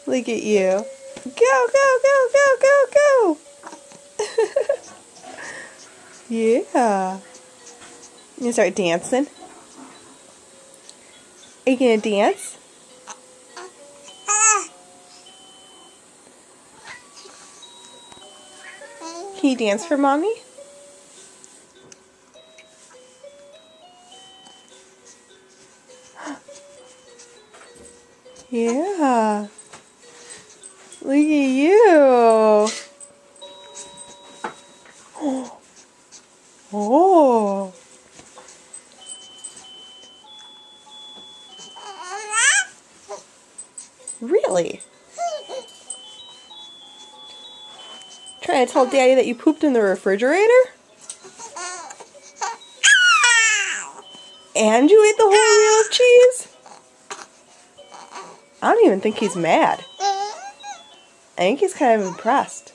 Look at you. Go, go, go, go, go, go. Yeah. You gonna start dancing? Are you gonna dance? Can you dance for mommy? Yeah. Look at you. Oh. Really? Trying to tell Daddy that you pooped in the refrigerator? And you ate the whole wheel of cheese? I don't even think he's mad. I think he's kind of impressed.